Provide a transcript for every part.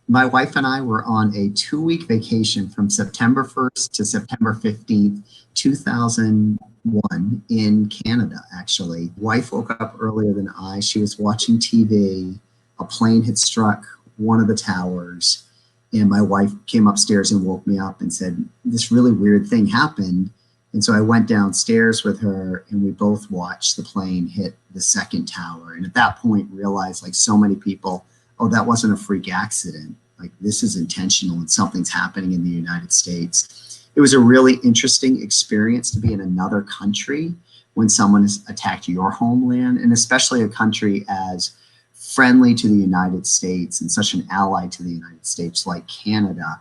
My wife and I were on a 2-week vacation from September 1st to September 15th, 2001 in Canada, actually. Wife woke up earlier than I. She was watching TV. A plane had struck one of the towers, and my wife came upstairs and woke me up and said, this really weird thing happened. And so I went downstairs with her, and we both watched the plane hit the second tower. And at that point realized, like so many people, oh, that wasn't a freak accident. Like, this is intentional and something's happening in the United States. It was a really interesting experience to be in another country when someone has attacked your homeland, and especially a country as friendly to the United States and such an ally to the United States like Canada.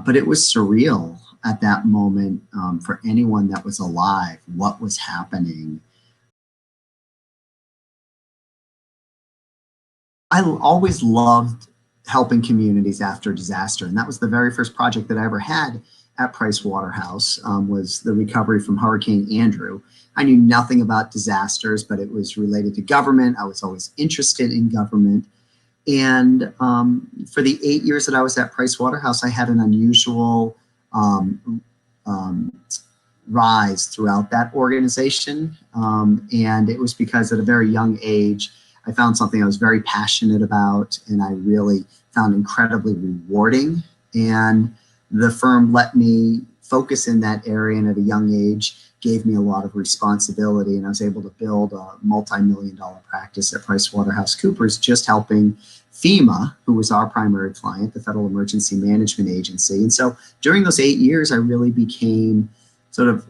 But it was surreal at that moment for anyone that was alive, what was happening. I always loved helping communities after disaster, and that was the very first project that I ever had at Price Waterhouse, was the recovery from Hurricane Andrew. I knew nothing about disasters, but it was related to government. I was always interested in government. And for the 8 years that I was at Price Waterhouse, I had an unusual rise throughout that organization. And it was because at a very young age, I found something I was very passionate about, and I really found incredibly rewarding. And the firm let me focus in that area, and at a young age gave me a lot of responsibility, and I was able to build a multi-million-dollar practice at PricewaterhouseCoopers, just helping FEMA, who was our primary client, the Federal Emergency Management Agency. And so during those 8 years, I really became sort of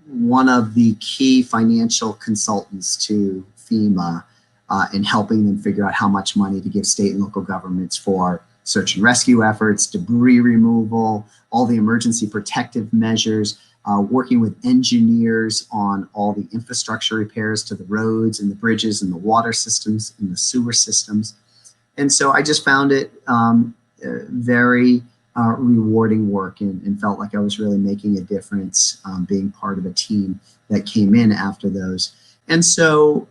one of the key financial consultants to FEMA, in helping them figure out how much money to give state and local governments for search and rescue efforts, debris removal, all the emergency protective measures, working with engineers on all the infrastructure repairs to the roads and the bridges and the water systems and the sewer systems. And so I just found it very rewarding work, and felt like I was really making a difference, being part of a team that came in after those. And so,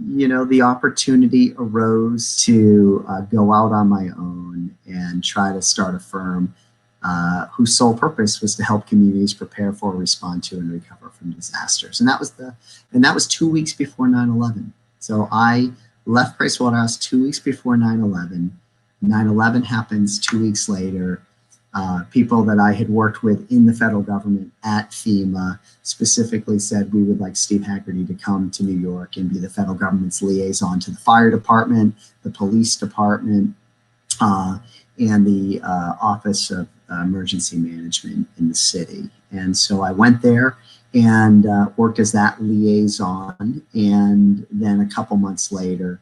you know, the opportunity arose to go out on my own and try to start a firm whose sole purpose was to help communities prepare for, respond to, and recover from disasters. And that was 2 weeks before 9/11. So I left Pricewaterhouse 2 weeks before 9/11. 9/11 happens 2 weeks later. People that I had worked with in the federal government at FEMA specifically said we would like Steve Hagerty to come to New York and be the federal government's liaison to the fire department, the police department, and the Office of Emergency Management in the city. And so I went there and worked as that liaison, and then a couple months later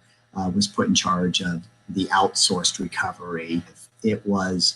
was put in charge of the outsourced recovery. It was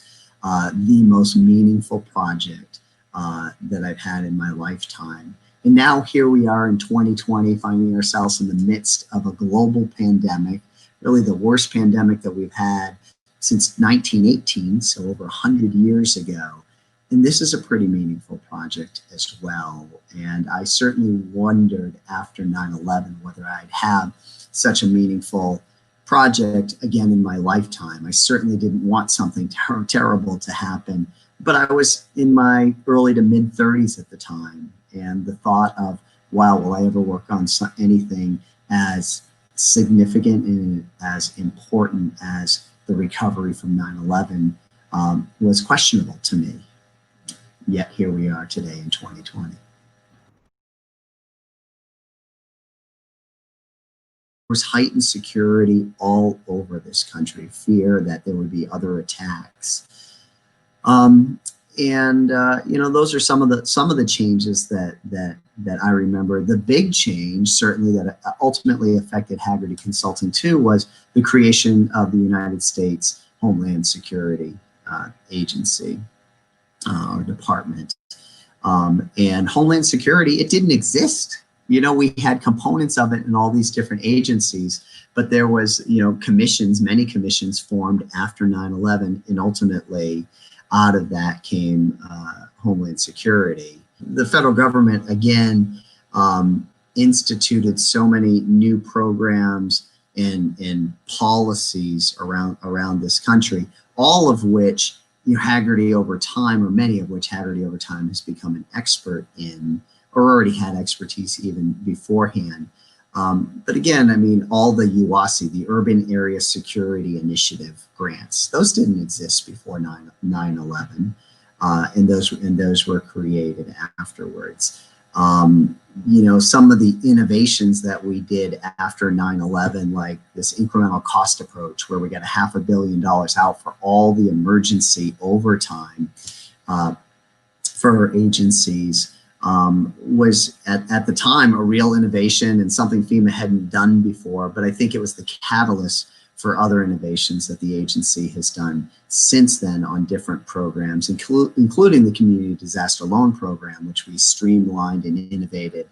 the most meaningful project that I've had in my lifetime. And now here we are in 2020, finding ourselves in the midst of a global pandemic, really the worst pandemic that we've had since 1918, so over 100 years ago. And this is a pretty meaningful project as well. And I certainly wondered after 9/11 whether I'd have such a meaningful project again in my lifetime. I certainly didn't want something terrible to happen, but I was in my early to mid 30s at the time. And the thought of, wow, will I ever work on anything as significant and as important as the recovery from 9/11 was questionable to me. Yet here we are today in 2020. There was heightened security all over this country, fear that there would be other attacks. You know, those are some of the changes that I remember. The big change, certainly, that ultimately affected Hagerty Consulting too, was the creation of the United States Homeland Security Agency or Department. And Homeland Security, it didn't exist. You know, we had components of it in all these different agencies, but there was, you know, commissions, many commissions formed after 9/11, and ultimately out of that came Homeland Security. The federal government, again, instituted so many new programs and policies around this country, all of which Hagerty over time, or many of which Hagerty over time has become an expert in, or already had expertise even beforehand. But again, I mean, all the UASI, the Urban Area Security Initiative grants, those didn't exist before 9/11, and those were created afterwards. Some of the innovations that we did after 9/11, like this incremental cost approach, where we got $500 million out for all the emergency overtime for agencies, was at the time a real innovation and something FEMA hadn't done before. But I think it was the catalyst for other innovations that the agency has done since then on different programs, including the Community Disaster Loan Program, which we streamlined and innovated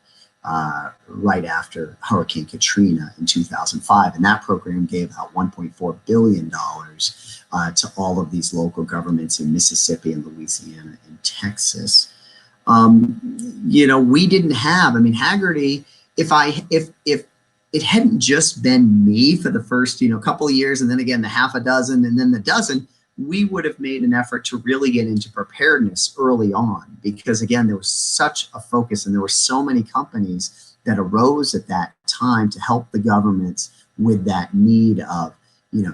right after Hurricane Katrina in 2005. And that program gave out $1.4 billion to all of these local governments in Mississippi and Louisiana and Texas. We didn't have, I mean, Hagerty, if it hadn't just been me for the first, couple of years, and then again, the half a dozen, and then the dozen, we would have made an effort to really get into preparedness early on, because again, there was such a focus and there were so many companies that arose at that time to help the governments with that need of,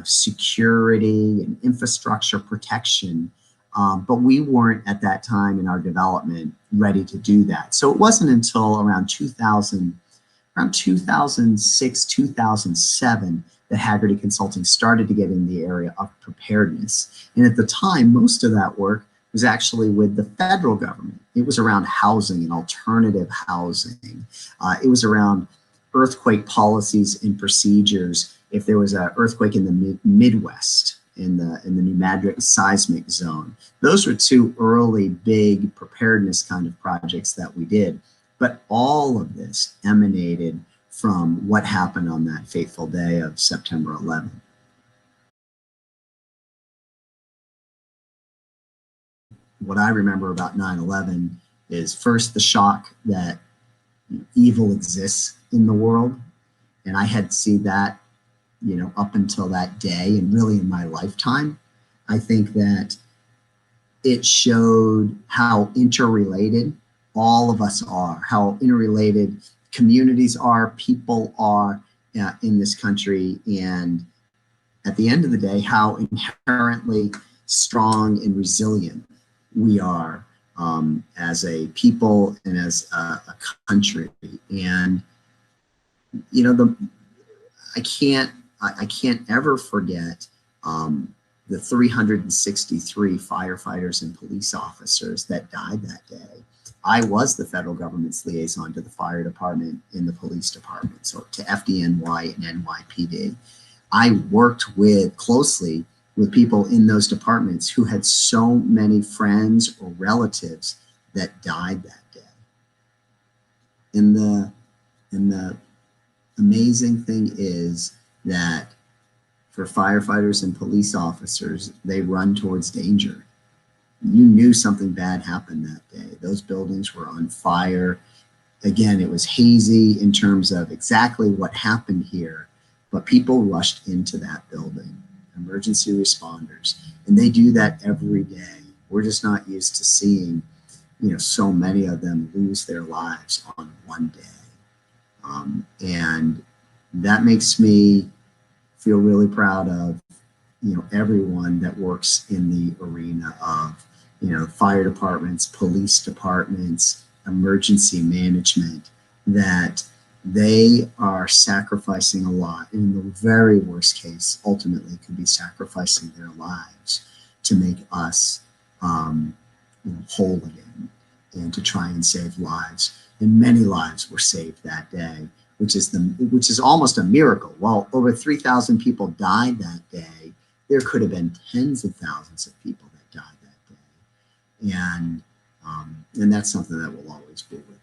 security and infrastructure protection. But we weren't at that time in our development ready to do that. So it wasn't until around 2006, 2007, that Hagerty Consulting started to get in the area of preparedness. And at the time, most of that work was actually with the federal government. It was around housing and alternative housing. It was around earthquake policies and procedures. If there was an earthquake in the Midwest, in the New Madrid seismic zone, those were two early big preparedness kind of projects that we did. But all of this emanated from what happened on that fateful day of September 11th. What I remember about 9/11 is first the shock that evil exists in the world. And I had seen that, up until that day and really in my lifetime. I think that it showed how interrelated all of us are, how interrelated communities are, people are in this country, and at the end of the day, how inherently strong and resilient we are as a people and as a country. And I can't ever forget the 363 firefighters and police officers that died that day. I was the federal government's liaison to the fire department and the police department, so to FDNY and NYPD. I worked closely with people in those departments who had so many friends or relatives that died that day. And the amazing thing is that for firefighters and police officers, they run towards danger. You knew something bad happened that day. Those buildings were on fire. Again, it was hazy in terms of exactly what happened here, but people rushed into that building, emergency responders, and they do that every day. We're just not used to seeing, so many of them lose their lives on one day. And that makes me feel really proud of, everyone that works in the arena of, fire departments, police departments, emergency management, that they are sacrificing a lot. In the very worst case, ultimately could be sacrificing their lives to make us whole again and to try and save lives. And many lives were saved that day, which is almost a miracle. While over 3,000 people died that day, there could have been tens of thousands of people that died that day. And that's something that will always be with